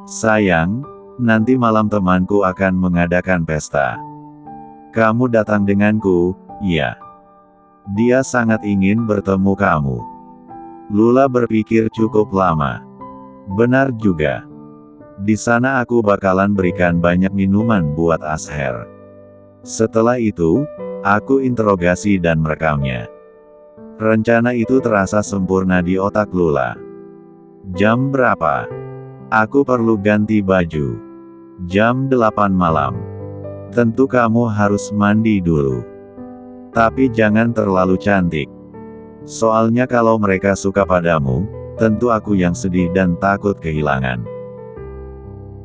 Sayang, nanti malam temanku akan mengadakan pesta. Kamu datang denganku, ya? Dia sangat ingin bertemu kamu. Lula berpikir cukup lama. Benar juga. Di sana aku bakalan berikan banyak minuman buat Asher. Setelah itu, aku interogasi dan merekamnya. Rencana itu terasa sempurna di otak Lula. Jam berapa? Aku perlu ganti baju. Jam 8 malam. Tentu kamu harus mandi dulu. Tapi jangan terlalu cantik. Soalnya kalau mereka suka padamu, tentu aku yang sedih dan takut kehilangan.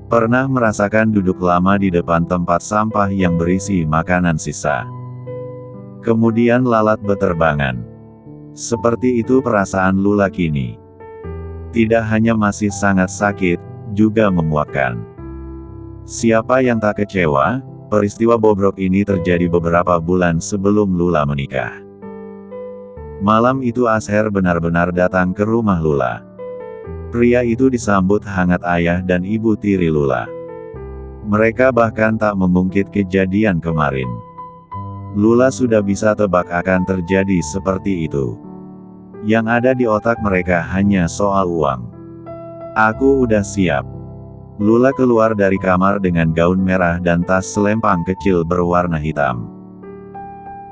Pernah merasakan duduk lama di depan tempat sampah yang berisi makanan sisa. Kemudian lalat beterbangan. Seperti itu perasaan Lula kini. Tidak hanya masih sangat sakit, juga memuakkan. Siapa yang tak kecewa? Peristiwa bobrok ini terjadi beberapa bulan sebelum Lula menikah. Malam itu Asher benar-benar datang ke rumah Lula. Pria itu disambut hangat ayah dan ibu tiri Lula. Mereka bahkan tak mengungkit kejadian kemarin. Lula sudah bisa tebak akan terjadi seperti itu. Yang ada di otak mereka hanya soal uang. Aku udah siap. Lula keluar dari kamar dengan gaun merah dan tas selempang kecil berwarna hitam.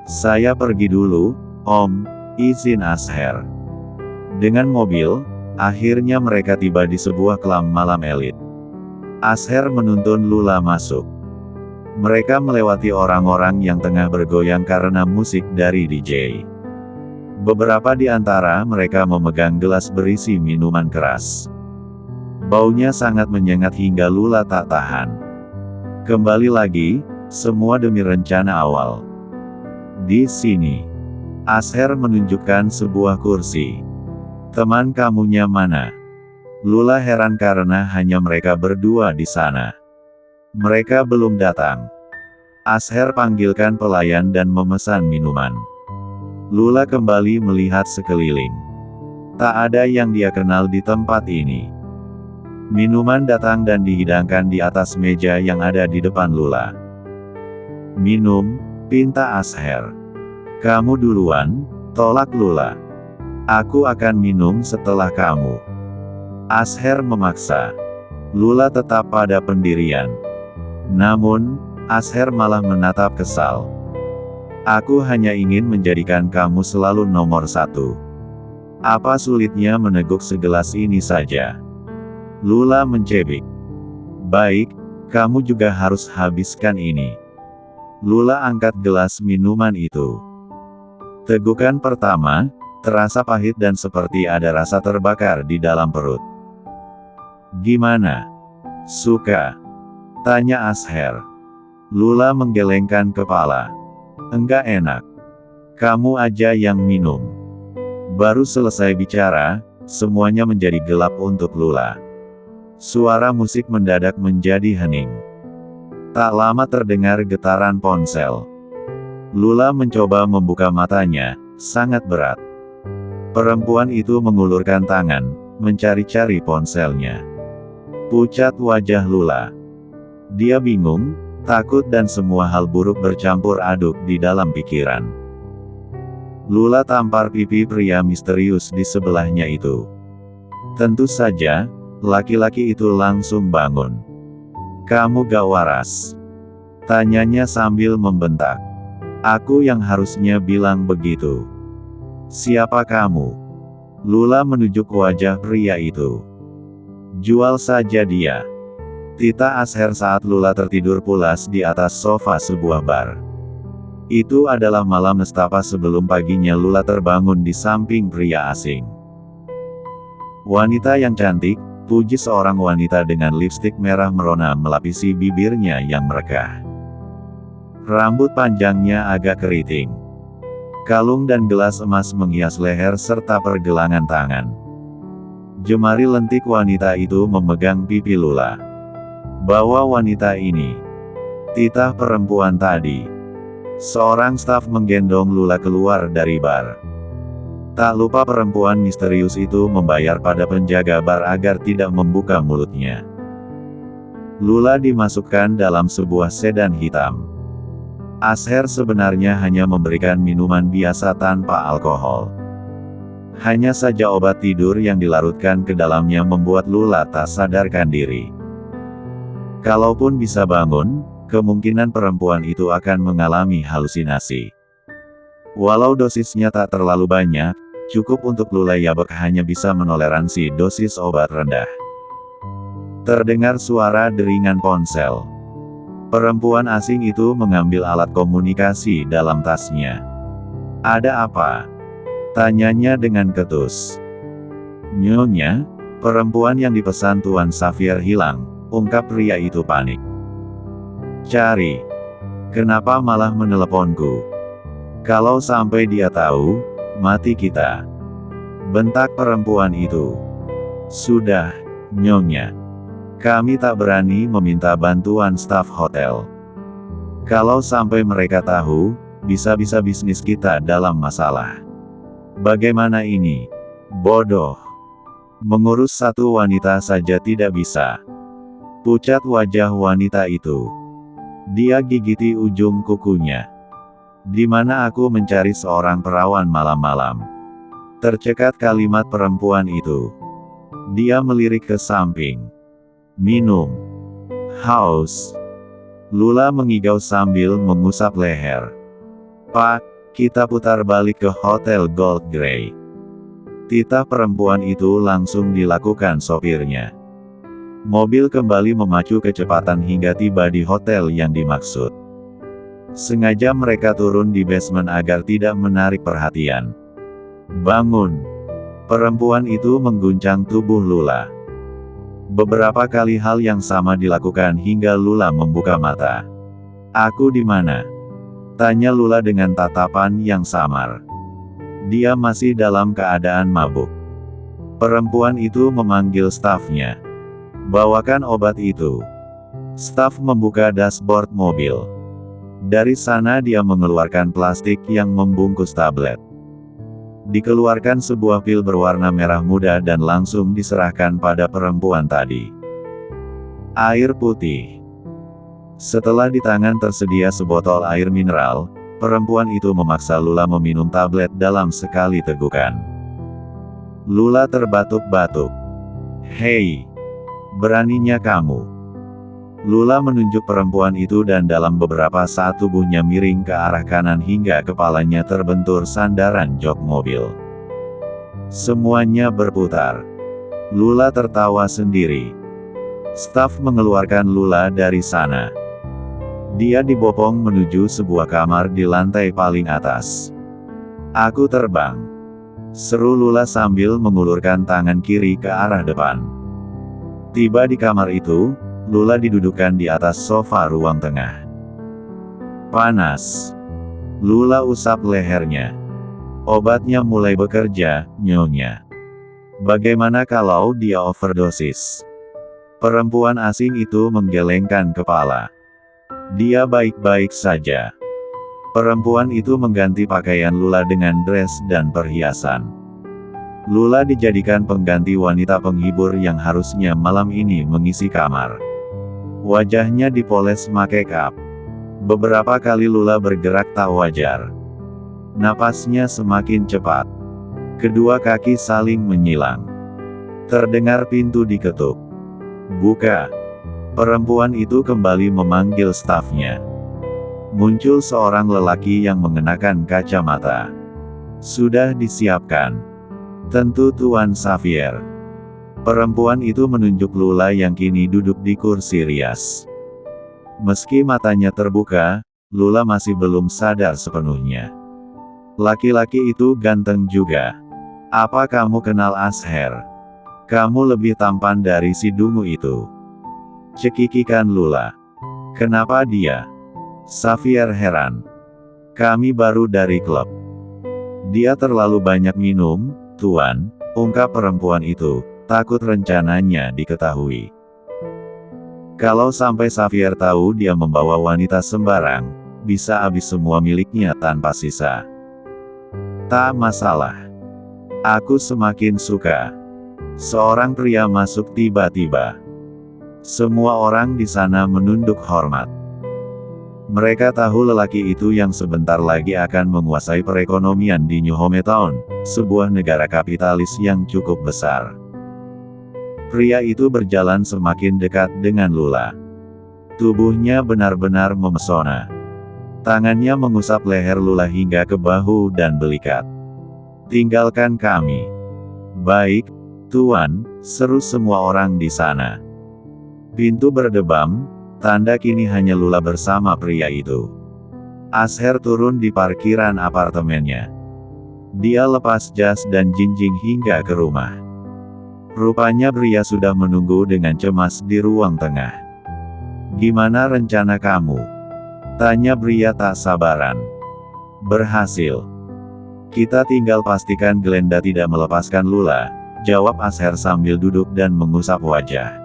Saya pergi dulu, Om, izin Asher. Dengan mobil, akhirnya mereka tiba di sebuah klub malam elit. Asher menuntun Lula masuk. Mereka melewati orang-orang yang tengah bergoyang karena musik dari DJ. Beberapa di antara mereka memegang gelas berisi minuman keras. Baunya sangat menyengat hingga Lula tak tahan. Kembali lagi, semua demi rencana awal. Di sini, Asher menunjukkan sebuah kursi. Teman kamunya mana? Lula heran karena hanya mereka berdua di sana. Mereka belum datang. Asher panggilkan pelayan dan memesan minuman. Lula kembali melihat sekeliling. Tak ada yang dia kenal di tempat ini. Minuman datang dan dihidangkan di atas meja yang ada di depan Lula. Minum, pinta Asher. Kamu duluan, tolak Lula. Aku akan minum setelah kamu. Asher memaksa. Lula tetap pada pendirian. Namun, Asher malah menatap kesal. Aku hanya ingin menjadikan kamu selalu nomor satu. Apa sulitnya meneguk segelas ini saja? Lula mencebik. Baik, kamu juga harus habiskan ini. Lula angkat gelas minuman itu. Tegukan pertama, terasa pahit dan seperti ada rasa terbakar di dalam perut. Gimana? Suka? Tanya Asher. Lula menggelengkan kepala. Enggak enak. Kamu aja yang minum. Baru selesai bicara, semuanya menjadi gelap untuk Lula. Suara musik mendadak menjadi hening. Tak lama terdengar getaran ponsel. Lula mencoba membuka matanya, sangat berat. Perempuan itu mengulurkan tangan, mencari-cari ponselnya. Pucat wajah Lula. Dia bingung, takut dan semua hal buruk bercampur aduk di dalam pikiran. Lula tampar pipi pria misterius di sebelahnya itu. Tentu saja, laki-laki itu langsung bangun. Kamu gak waras? Tanyanya sambil membentak. Aku yang harusnya bilang begitu. Siapa kamu? Lula menunjuk wajah pria itu. Jual saja dia. Tita Asher saat Lula tertidur pulas di atas sofa sebuah bar. Itu adalah malam nestapa sebelum paginya Lula terbangun di samping pria asing. Wanita yang cantik, puji seorang wanita dengan lipstik merah merona melapisi bibirnya yang merekah. Rambut panjangnya agak keriting. Kalung dan gelas emas menghias leher serta pergelangan tangan. Jemari lentik wanita itu memegang pipi Lula. Bawa wanita ini. Titah perempuan tadi. Seorang staf menggendong Lula keluar dari bar. Tak lupa perempuan misterius itu membayar pada penjaga bar agar tidak membuka mulutnya. Lula dimasukkan dalam sebuah sedan hitam. Asher sebenarnya hanya memberikan minuman biasa tanpa alkohol. Hanya saja obat tidur yang dilarutkan ke dalamnya membuat Lula tak sadarkan diri. Kalaupun bisa bangun, kemungkinan perempuan itu akan mengalami halusinasi. Walau dosisnya tak terlalu banyak, cukup untuk Lula Yabek hanya bisa menoleransi dosis obat rendah. Terdengar suara deringan ponsel. Perempuan asing itu mengambil alat komunikasi dalam tasnya. "Ada apa?" tanyanya dengan ketus. "Nyonya, perempuan yang dipesan Tuan Xavier hilang," ungkap pria itu panik. "Cari. Kenapa malah meneleponku? Kalau sampai dia tahu, mati kita," bentak perempuan itu. "Sudah, Nyonya. Kami tak berani meminta bantuan staf hotel. Kalau sampai mereka tahu, bisa-bisa bisnis kita dalam masalah. Bagaimana ini? Bodoh. Mengurus satu wanita saja tidak bisa." Pucat wajah wanita itu. Dia gigiti ujung kukunya. "Di mana aku mencari seorang perawan malam-malam?" Tercekat kalimat perempuan itu. Dia melirik ke samping. "Minum. Haus." Lula mengigau sambil mengusap leher. "Pak, kita putar balik ke Hotel Gold Grey." Titah perempuan itu langsung dilakukan sopirnya. Mobil kembali memacu kecepatan hingga tiba di hotel yang dimaksud. Sengaja mereka turun di basement agar tidak menarik perhatian. "Bangun!" Perempuan itu mengguncang tubuh Lula. Beberapa kali hal yang sama dilakukan hingga Lula membuka mata. "Aku di mana?" tanya Lula dengan tatapan yang samar. Dia masih dalam keadaan mabuk. Perempuan itu memanggil stafnya. "Bawakan obat itu." Staf membuka dashboard mobil. Dari sana dia mengeluarkan plastik yang membungkus tablet. Dikeluarkan sebuah pil berwarna merah muda dan langsung diserahkan pada perempuan tadi. Air putih. Setelah di tangan tersedia sebotol air mineral, perempuan itu memaksa Lula meminum tablet dalam sekali tegukan. Lula terbatuk-batuk. "Hei! Beraninya kamu!" Lula menunjuk perempuan itu dan dalam beberapa saat tubuhnya miring ke arah kanan hingga kepalanya terbentur sandaran jok mobil. Semuanya berputar. Lula tertawa sendiri. Staf mengeluarkan Lula dari sana. Dia dibopong menuju sebuah kamar di lantai paling atas. "Aku terbang," seru Lula sambil mengulurkan tangan kiri ke arah depan. Tiba di kamar itu, Lula didudukkan di atas sofa ruang tengah. "Panas." Lula usap lehernya. "Obatnya mulai bekerja, Nyonya. Bagaimana kalau dia overdosis?" Perempuan asing itu menggelengkan kepala. "Dia baik-baik saja." Perempuan itu mengganti pakaian Lula dengan dress dan perhiasan. Lula dijadikan pengganti wanita penghibur yang harusnya malam ini mengisi kamar. Wajahnya dipoles make up. Beberapa kali Lula bergerak tak wajar. Napasnya semakin cepat. Kedua kaki saling menyilang. Terdengar pintu diketuk. "Buka." Perempuan itu kembali memanggil stafnya. Muncul seorang lelaki yang mengenakan kacamata. "Sudah disiapkan. Tentu Tuan Xavier." Perempuan itu menunjuk Lula yang kini duduk di kursi rias. Meski matanya terbuka, Lula masih belum sadar sepenuhnya. Laki-laki itu ganteng juga. "Apa kamu kenal Asher? Kamu lebih tampan dari si dungu itu," cekikikan Lula. "Kenapa dia?" Xavier heran. "Kami baru dari klub." "Dia terlalu banyak minum, Tuan," ungkap perempuan itu, takut rencananya diketahui. Kalau sampai Xavier tahu dia membawa wanita sembarang, bisa habis semua miliknya tanpa sisa. "Tak masalah. Aku semakin suka." Seorang pria masuk tiba-tiba. Semua orang di sana menunduk hormat. Mereka tahu lelaki itu yang sebentar lagi akan menguasai perekonomian di New Hometown, sebuah negara kapitalis yang cukup besar. Pria itu berjalan semakin dekat dengan Lula. Tubuhnya benar-benar memesona. Tangannya mengusap leher Lula hingga ke bahu dan belikat. "Tinggalkan kami." "Baik, Tuan," seru semua orang di sana. Pintu berdebam, tanda kini hanya Lula bersama pria itu. Asher turun di parkiran apartemennya. Dia lepas jas dan jinjing hingga ke rumah. Rupanya pria sudah menunggu dengan cemas di ruang tengah. "Gimana rencana kamu?" tanya pria tak sabaran. "Berhasil. Kita tinggal pastikan Glenda tidak melepaskan Lula," jawab Asher sambil duduk dan mengusap wajah.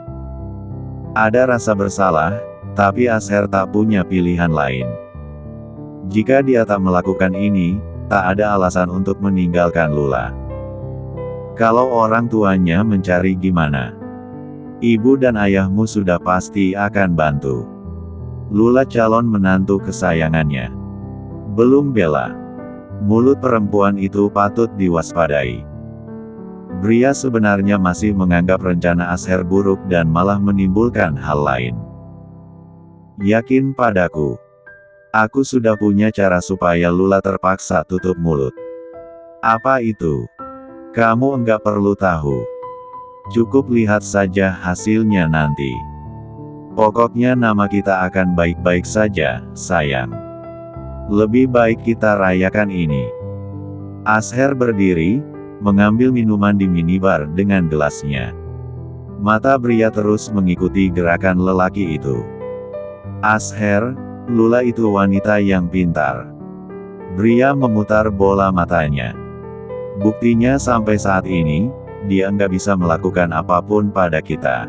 Ada rasa bersalah, tapi Asher tak punya pilihan lain. Jika dia tak melakukan ini, tak ada alasan untuk meninggalkan Lula. Kalau orang tuanya mencari gimana? Ibu dan ayahmu sudah pasti akan bantu. Lula calon menantu kesayangannya. Belum Bella. Mulut perempuan itu patut diwaspadai. Pria sebenarnya masih menganggap rencana Asher buruk dan malah menimbulkan hal lain. "Yakin padaku. Aku sudah punya cara supaya Lula terpaksa tutup mulut." "Apa itu?" "Kamu enggak perlu tahu. Cukup lihat saja hasilnya nanti. Pokoknya nama kita akan baik-baik saja, sayang. Lebih baik kita rayakan ini." Asher berdiri, mengambil minuman di minibar dengan gelasnya. Mata pria terus mengikuti gerakan lelaki itu. "Asher, Lula itu wanita yang pintar." Pria memutar bola matanya. "Buktinya sampai saat ini, dia enggak bisa melakukan apapun pada kita.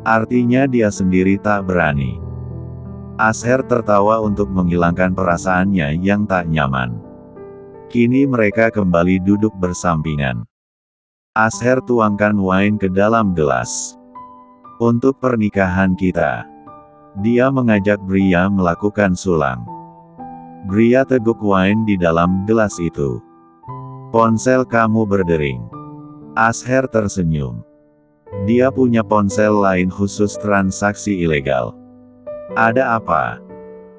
Artinya dia sendiri tak berani." Asher tertawa untuk menghilangkan perasaannya yang tak nyaman. Kini mereka kembali duduk bersampingan. Asher tuangkan wine ke dalam gelas. "Untuk pernikahan kita." Dia mengajak pria melakukan sulang. Pria teguk wine di dalam gelas itu. "Ponsel kamu berdering." Asher tersenyum. Dia punya ponsel lain khusus transaksi ilegal. "Ada apa?"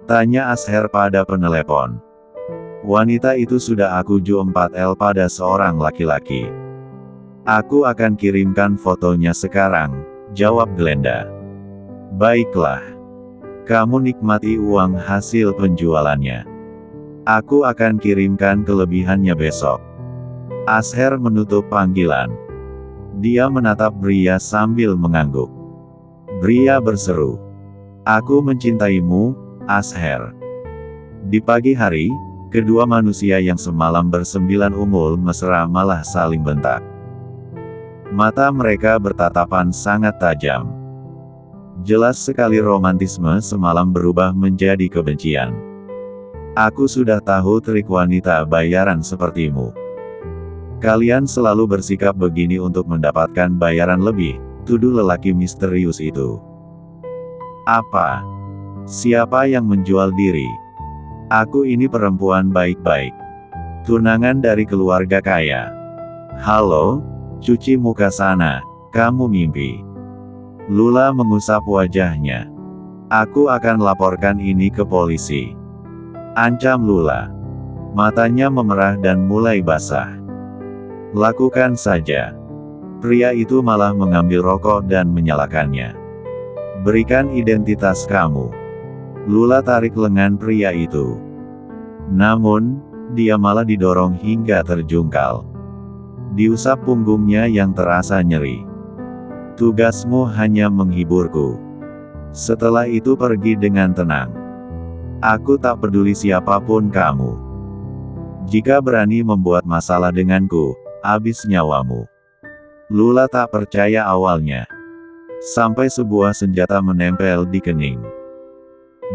tanya Asher pada penelepon. "Wanita itu sudah aku jual 4L pada seorang laki-laki. Aku akan kirimkan fotonya sekarang," jawab Glenda. "Baiklah. Kamu nikmati uang hasil penjualannya. Aku akan kirimkan kelebihannya besok." Asher menutup panggilan. Dia menatap pria sambil mengangguk. Pria berseru, "Aku mencintaimu, Asher." Di pagi hari, kedua manusia yang semalam bersembilan umul mesra malah saling bentak. Mata mereka bertatapan sangat tajam. Jelas sekali romantisme semalam berubah menjadi kebencian. "Aku sudah tahu trik wanita bayaran sepertimu. Kalian selalu bersikap begini untuk mendapatkan bayaran lebih," tuduh lelaki misterius itu. "Apa? Siapa yang menjual diri? Aku ini perempuan baik-baik. Tunangan dari keluarga kaya. Halo, cuci muka sana, kamu mimpi." Lula mengusap wajahnya. "Aku akan laporkan ini ke polisi," ancam Lula. Matanya memerah dan mulai basah. "Lakukan saja." Pria itu malah mengambil rokok dan menyalakannya. "Berikan identitas kamu." Lula tarik lengan pria itu. Namun, dia malah didorong hingga terjungkal. Diusap punggungnya yang terasa nyeri. "Tugasmu hanya menghiburku. Setelah itu pergi dengan tenang. Aku tak peduli siapapun kamu. Jika berani membuat masalah denganku, habis nyawamu." Lula tak percaya awalnya. Sampai sebuah senjata menempel di kening.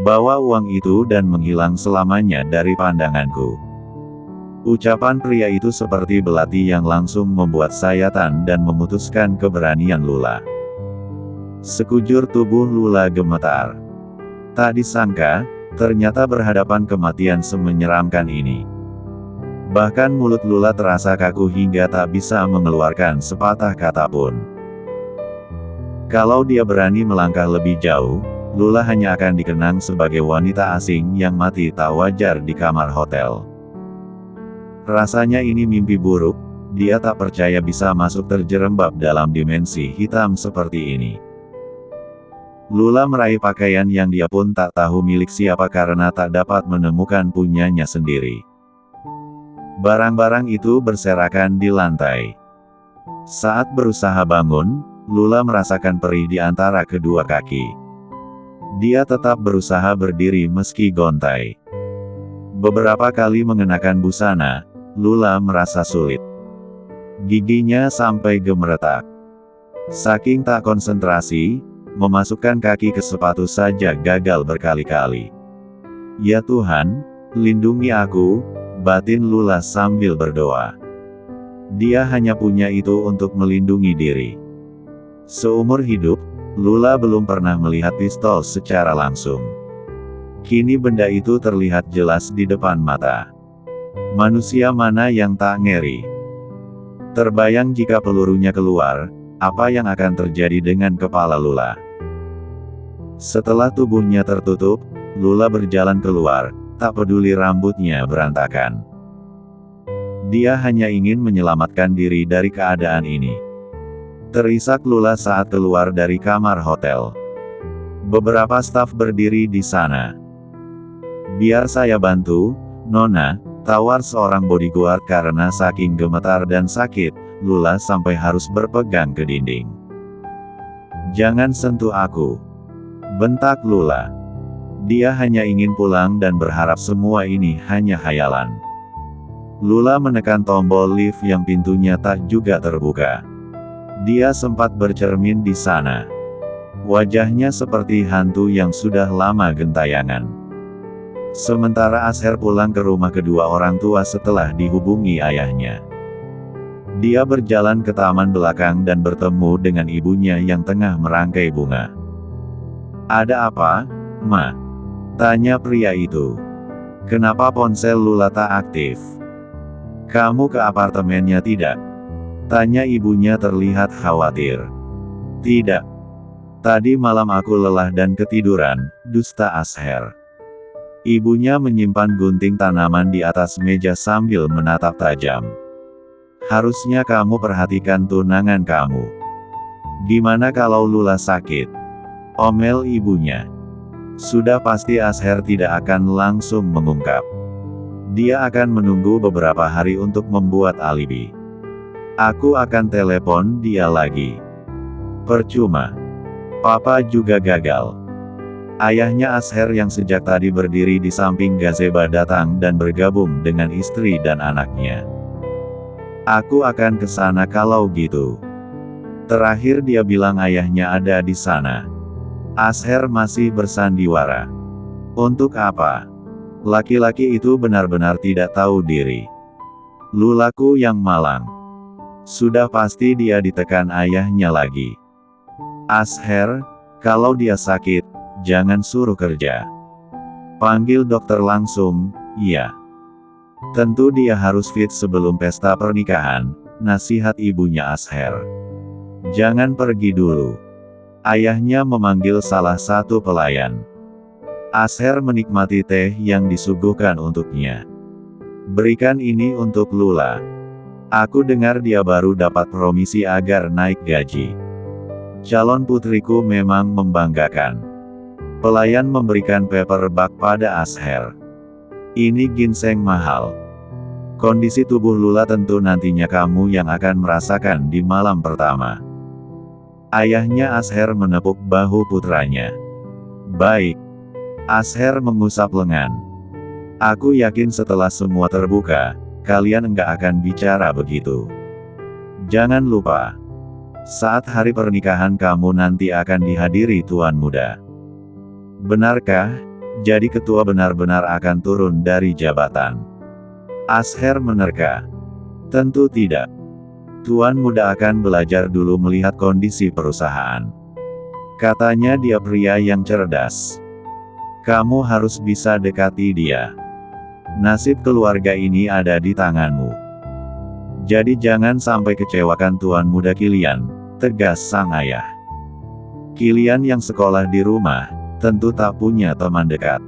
"Bawa uang itu dan menghilang selamanya dari pandanganku." Ucapan pria itu seperti belati yang langsung membuat sayatan dan memutuskan keberanian Lula. Sekujur tubuh Lula gemetar. Tak disangka, ternyata berhadapan kematian semenyeramkan ini. Bahkan mulut Lula terasa kaku hingga tak bisa mengeluarkan sepatah kata pun. Kalau dia berani melangkah lebih jauh, Lula hanya akan dikenang sebagai wanita asing yang mati tak wajar di kamar hotel. Rasanya ini mimpi buruk, dia tak percaya bisa masuk terjerembab dalam dimensi hitam seperti ini. Lula meraih pakaian yang dia pun tak tahu milik siapa karena tak dapat menemukan punyanya sendiri. Barang-barang itu berserakan di lantai. Saat berusaha bangun, Lula merasakan perih di antara kedua kaki. Dia tetap berusaha berdiri meski gontai. Beberapa kali mengenakan busana, Lula merasa sulit. Giginya sampai gemeretak. Saking tak konsentrasi, memasukkan kaki ke sepatu saja gagal berkali-kali. Ya Tuhan, lindungi aku, batin Lula sambil berdoa. Dia hanya punya itu untuk melindungi diri. Seumur hidup, Lula belum pernah melihat pistol secara langsung. Kini benda itu terlihat jelas di depan mata. Manusia mana yang tak ngeri? Terbayang jika pelurunya keluar, apa yang akan terjadi dengan kepala Lula? Setelah tubuhnya tertutup, Lula berjalan keluar, tak peduli rambutnya berantakan. Dia hanya ingin menyelamatkan diri dari keadaan ini. Terisak Lula saat keluar dari kamar hotel. Beberapa staf berdiri di sana. "Biar saya bantu, Nona," tawar seorang bodyguard karena saking gemetar dan sakit, Lula sampai harus berpegang ke dinding. "Jangan sentuh aku," bentak Lula. Dia hanya ingin pulang dan berharap semua ini hanya hayalan. Lula menekan tombol lift yang pintunya tak juga terbuka. Dia sempat bercermin di sana. Wajahnya seperti hantu yang sudah lama gentayangan. Sementara Asher pulang ke rumah kedua orang tua setelah dihubungi ayahnya. Dia berjalan ke taman belakang dan bertemu dengan ibunya yang tengah merangkai bunga. "Ada apa, Ma?" tanya pria itu. "Kenapa ponsel Lula tak aktif? Kamu ke apartemennya tidak?" tanya ibunya terlihat khawatir. "Tidak. Tadi malam aku lelah dan ketiduran," dusta Asher. Ibunya menyimpan gunting tanaman di atas meja sambil menatap tajam. "Harusnya kamu perhatikan tunangan kamu. Gimana kalau Lula sakit?" omel ibunya. Sudah pasti Asher tidak akan langsung mengungkap. Dia akan menunggu beberapa hari untuk membuat alibi. "Aku akan telepon dia lagi." Percuma. Papa juga gagal. Ayahnya Asher yang sejak tadi berdiri di samping gazebo datang dan bergabung dengan istri dan anaknya. "Aku akan ke sana kalau gitu." Terakhir dia bilang ayahnya ada di sana. Asher masih bersandiwara. Untuk apa? Laki-laki itu benar-benar tidak tahu diri. Lulaku yang malang. Sudah pasti dia ditekan ayahnya lagi. "Asher, kalau dia sakit, jangan suruh kerja. Panggil dokter langsung, ya. Tentu dia harus fit sebelum pesta pernikahan," nasihat ibunya Asher. "Jangan pergi dulu." Ayahnya memanggil salah satu pelayan. Asher menikmati teh yang disuguhkan untuknya. "Berikan ini untuk Lula. Aku dengar dia baru dapat promisi agar naik gaji. Calon putriku memang membanggakan." Pelayan memberikan paperback pada Asher. "Ini ginseng mahal. Kondisi tubuh Lula tentu nantinya kamu yang akan merasakan di malam pertama." Ayahnya Asher menepuk bahu putranya. "Baik." Asher mengusap lengan. "Aku yakin setelah semua terbuka, kalian enggak akan bicara begitu. Jangan lupa, saat hari pernikahan kamu nanti akan dihadiri tuan muda. Benarkah, jadi ketua benar-benar akan turun dari jabatan?" Asher menerka. "Tentu tidak. Tuan muda akan belajar dulu melihat kondisi perusahaan. Katanya dia pria yang cerdas. Kamu harus bisa dekati dia. Nasib keluarga ini ada di tanganmu. Jadi jangan sampai kecewakan tuan muda Kilian, tegas sang ayah. Kilian yang sekolah di rumah, tentu tak punya teman dekat.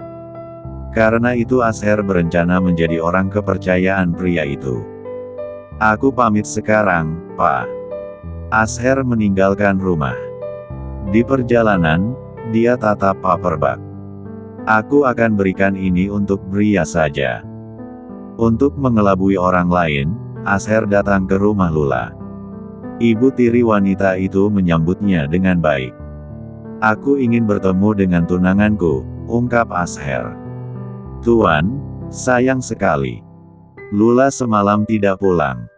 Karena itu Asher berencana menjadi orang kepercayaan pria itu. Aku pamit sekarang, Pak. Asher meninggalkan rumah. Di perjalanan, dia tatap Paperbak. Aku akan berikan ini untuk pria saja. Untuk mengelabui orang lain, Asher datang ke rumah Lula. Ibu tiri wanita itu menyambutnya dengan baik. Aku ingin bertemu dengan tunanganku, ungkap Asher. Tuan, sayang sekali. Lula semalam tidak pulang.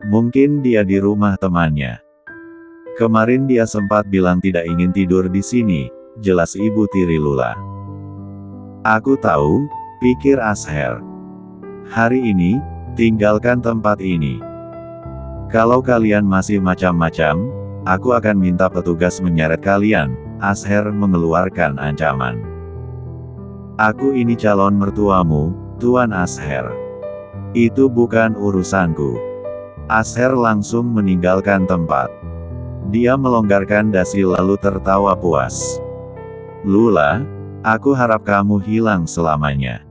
Mungkin dia di rumah temannya. Kemarin dia sempat bilang tidak ingin tidur di sini, jelas ibu tiri Lula. Aku tahu, pikir Asher. Hari ini, tinggalkan tempat ini. Kalau kalian masih macam-macam, aku akan minta petugas menyeret kalian, Asher mengeluarkan ancaman. Aku ini calon mertuamu, Tuan Asher. Itu bukan urusanku. Asher langsung meninggalkan tempat. Dia melonggarkan dasi lalu tertawa puas. Lula, aku harap kamu hilang selamanya.